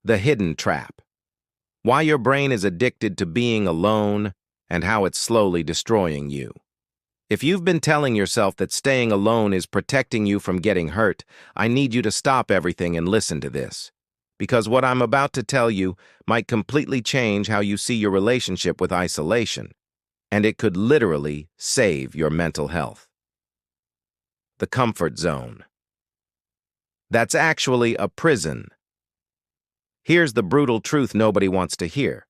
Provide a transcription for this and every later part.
The hidden trap. Why your brain is addicted to being alone and how it's slowly destroying you. If you've been telling yourself that staying alone is protecting you from getting hurt, I need you to stop everything and listen to this. Because what I'm about to tell you might completely change how you see your relationship with isolation, and it could literally save your mental health. The comfort zone. That's actually a prison. Here's the brutal truth nobody wants to hear.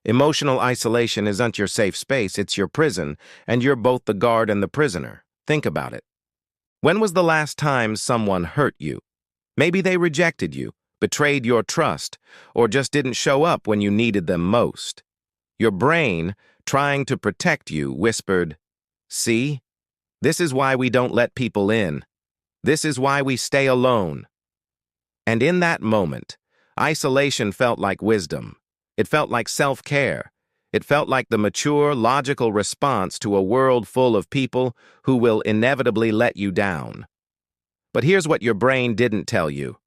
Emotional isolation isn't your safe space, it's your prison, and you're both the guard and the prisoner. Think about it. When was the last time someone hurt you? Maybe they rejected you, betrayed your trust, or just didn't show up when you needed them most. Your brain, trying to protect you, whispered, "See? This is why we don't let people in. This is why we stay alone." And in that moment, isolation felt like wisdom. It felt like self-care. It felt like the mature, logical response to a world full of people who will inevitably let you down. But here's what your brain didn't tell you.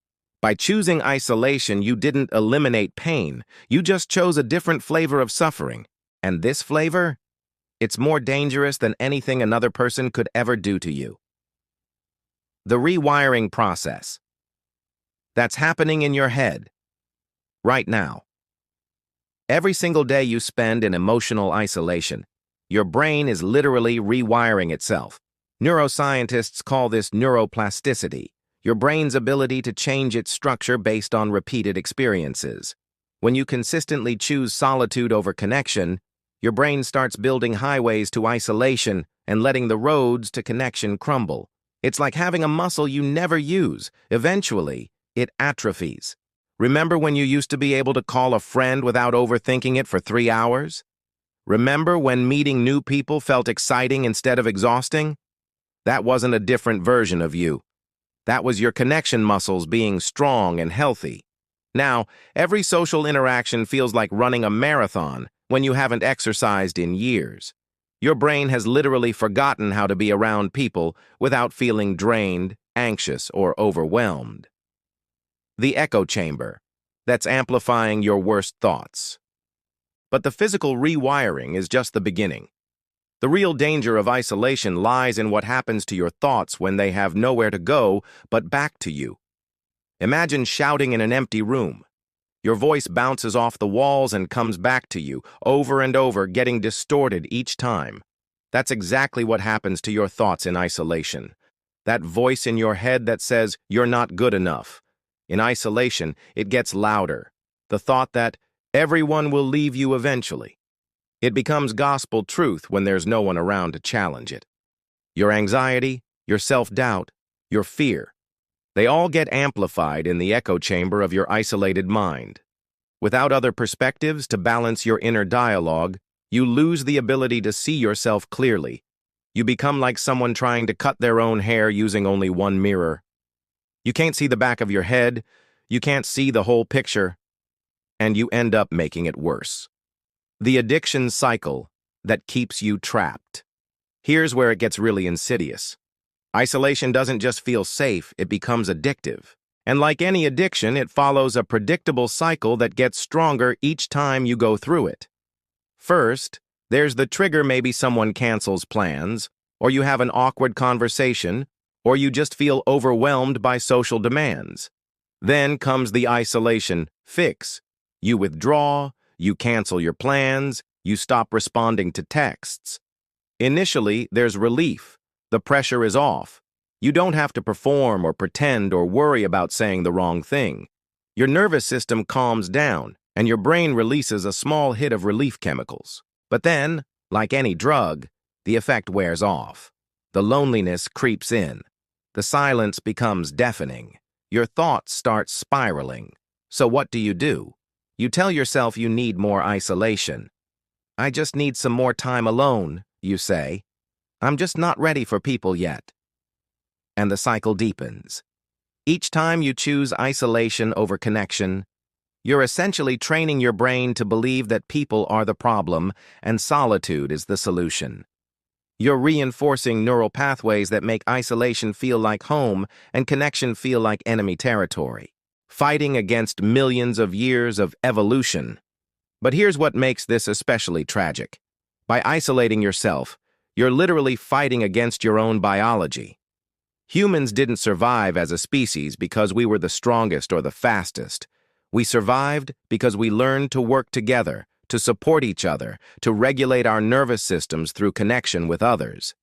By choosing isolation, you didn't eliminate pain. You just chose a different flavor of suffering. And this flavor? It's more dangerous than anything another person could ever do to you. The rewiring process. That's happening in your head. Right now. Every single day you spend in emotional isolation, your brain is literally rewiring itself. Neuroscientists call this neuroplasticity, your brain's ability to change its structure based on repeated experiences. When you consistently choose solitude over connection, your brain starts building highways to isolation and letting the roads to connection crumble. It's like having a muscle you never use. Eventually, it atrophies. Remember when you used to be able to call a friend without overthinking it for 3 hours? Remember when meeting new people felt exciting instead of exhausting? That wasn't a different version of you. That was your connection muscles being strong and healthy. Now, every social interaction feels like running a marathon when you haven't exercised in years. Your brain has literally forgotten how to be around people without feeling drained, anxious, or overwhelmed. The echo chamber. That's amplifying your worst thoughts. But the physical rewiring is just the beginning. The real danger of isolation lies in what happens to your thoughts when they have nowhere to go but back to you. Imagine shouting in an empty room. Your voice bounces off the walls and comes back to you, over and over, getting distorted each time. That's exactly what happens to your thoughts in isolation. That voice in your head that says, "You're not good enough." In isolation, it gets louder. The thought that everyone will leave you eventually. It becomes gospel truth when there's no one around to challenge it. Your anxiety, your self-doubt, your fear, they all get amplified in the echo chamber of your isolated mind. Without other perspectives to balance your inner dialogue, you lose the ability to see yourself clearly. You become like someone trying to cut their own hair using only one mirror. You can't see the back of your head, you can't see the whole picture, and you end up making it worse. The addiction cycle that keeps you trapped. Here's where it gets really insidious. Isolation doesn't just feel safe, it becomes addictive. And like any addiction, it follows a predictable cycle that gets stronger each time you go through it. First, there's the trigger. Maybe someone cancels plans, or you have an awkward conversation, or you just feel overwhelmed by social demands. Then comes the isolation fix. You withdraw, you cancel your plans, you stop responding to texts. Initially, there's relief. The pressure is off. You don't have to perform or pretend or worry about saying the wrong thing. Your nervous system calms down, and your brain releases a small hit of relief chemicals. But then, like any drug, the effect wears off. The loneliness creeps in. The silence becomes deafening. Your thoughts start spiraling. So what do? You tell yourself you need more isolation. "I just need some more time alone," you say. "I'm just not ready for people yet." And the cycle deepens. Each time you choose isolation over connection, you're essentially training your brain to believe that people are the problem and solitude is the solution. You're reinforcing neural pathways that make isolation feel like home and connection feel like enemy territory. fighting against millions of years of evolution. But here's what makes this especially tragic. By isolating yourself, you're literally fighting against your own biology. Humans didn't survive as a species because we were the strongest or the fastest. We survived because we learned to work together, to support each other, to regulate our nervous systems through connection with others.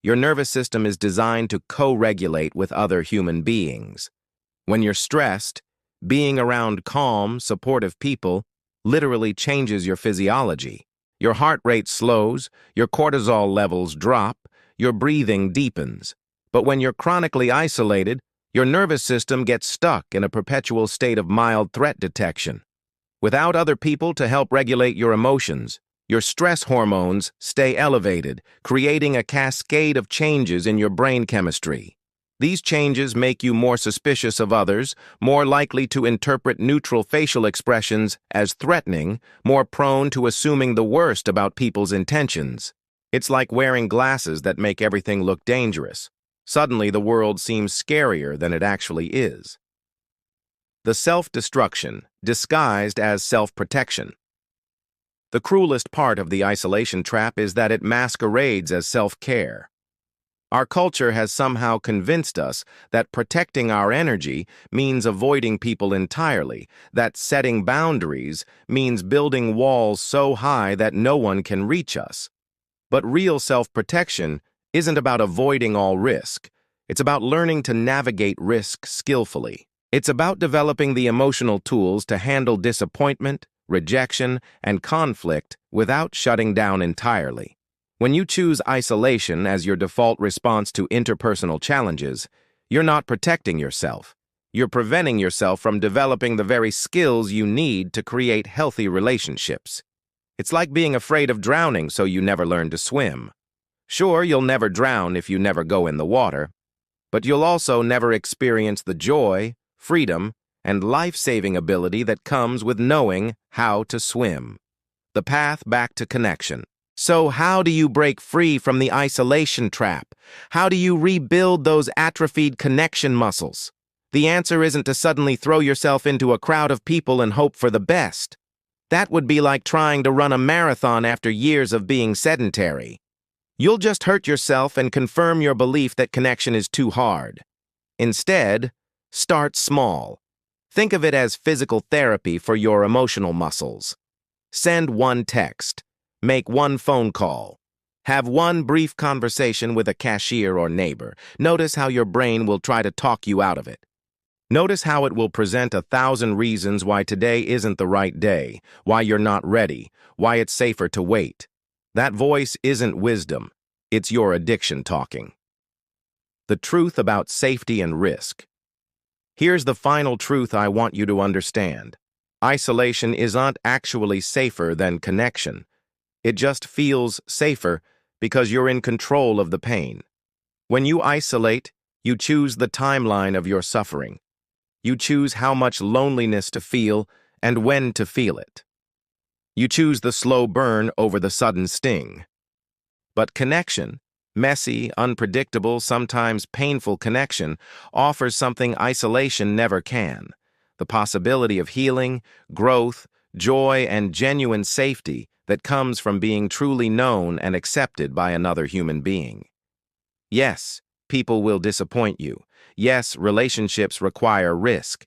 Your nervous system is designed to co-regulate with other human beings. When you're stressed, being around calm, supportive people literally changes your physiology. Your heart rate slows, your cortisol levels drop, your breathing deepens. But when you're chronically isolated, your nervous system gets stuck in a perpetual state of mild threat detection. Without other people to help regulate your emotions, your stress hormones stay elevated, creating a cascade of changes in your brain chemistry. These changes make you more suspicious of others, more likely to interpret neutral facial expressions as threatening, more prone to assuming the worst about people's intentions. It's like wearing glasses that make everything look dangerous. Suddenly, the world seems scarier than it actually is. The self-destruction, disguised as self-protection. The cruelest part of the isolation trap is that it masquerades as self-care. Our culture has somehow convinced us that protecting our energy means avoiding people entirely, that setting boundaries means building walls so high that no one can reach us. But real self-protection isn't about avoiding all risk. It's about learning to navigate risk skillfully. It's about developing the emotional tools to handle disappointment, rejection, and conflict without shutting down entirely. When you choose isolation as your default response to interpersonal challenges, you're not protecting yourself. You're preventing yourself from developing the very skills you need to create healthy relationships. It's like being afraid of drowning so you never learn to swim. Sure, you'll never drown if you never go in the water, but you'll also never experience the joy, freedom, and life-saving ability that comes with knowing how to swim. The path back to connection. So how do you break free from the isolation trap? How do you rebuild those atrophied connection muscles? The answer isn't to suddenly throw yourself into a crowd of people and hope for the best. That would be like trying to run a marathon after years of being sedentary. You'll just hurt yourself and confirm your belief that connection is too hard. Instead, start small. Think of it as physical therapy for your emotional muscles. Send one text. Make one phone call. Have one brief conversation with a cashier or neighbor. Notice how your brain will try to talk you out of it. Notice how it will present 1,000 reasons why today isn't the right day, why you're not ready, why it's safer to wait. That voice isn't wisdom. It's your addiction talking. The truth about safety and risk. Here's the final truth I want you to understand. Isolation isn't actually safer than connection. It just feels safer because you're in control of the pain. When you isolate, you choose the timeline of your suffering. You choose how much loneliness to feel and when to feel it. You choose the slow burn over the sudden sting. But connection, messy, unpredictable, sometimes painful connection, offers something isolation never can: the possibility of healing, growth, joy, and genuine safety that comes from being truly known and accepted by another human being. Yes, people will disappoint you. Yes, relationships require risk.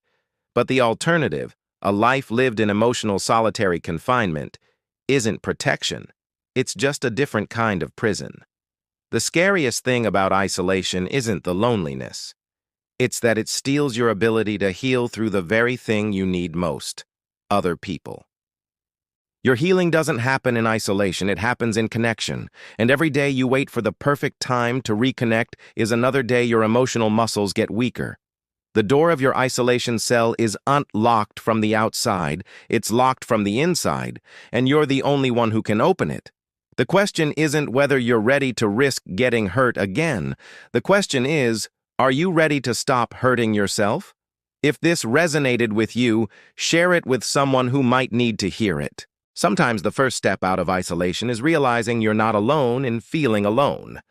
But the alternative, a life lived in emotional solitary confinement, isn't protection. It's just a different kind of prison. The scariest thing about isolation isn't the loneliness. It's that it steals your ability to heal through the very thing you need most: other people. Your healing doesn't happen in isolation, it happens in connection. And every day you wait for the perfect time to reconnect is another day your emotional muscles get weaker. The door of your isolation cell is unlocked from the outside, it's locked from the inside, and you're the only one who can open it. The question isn't whether you're ready to risk getting hurt again. The question is, are you ready to stop hurting yourself? If this resonated with you, share it with someone who might need to hear it. Sometimes the first step out of isolation is realizing you're not alone in feeling alone.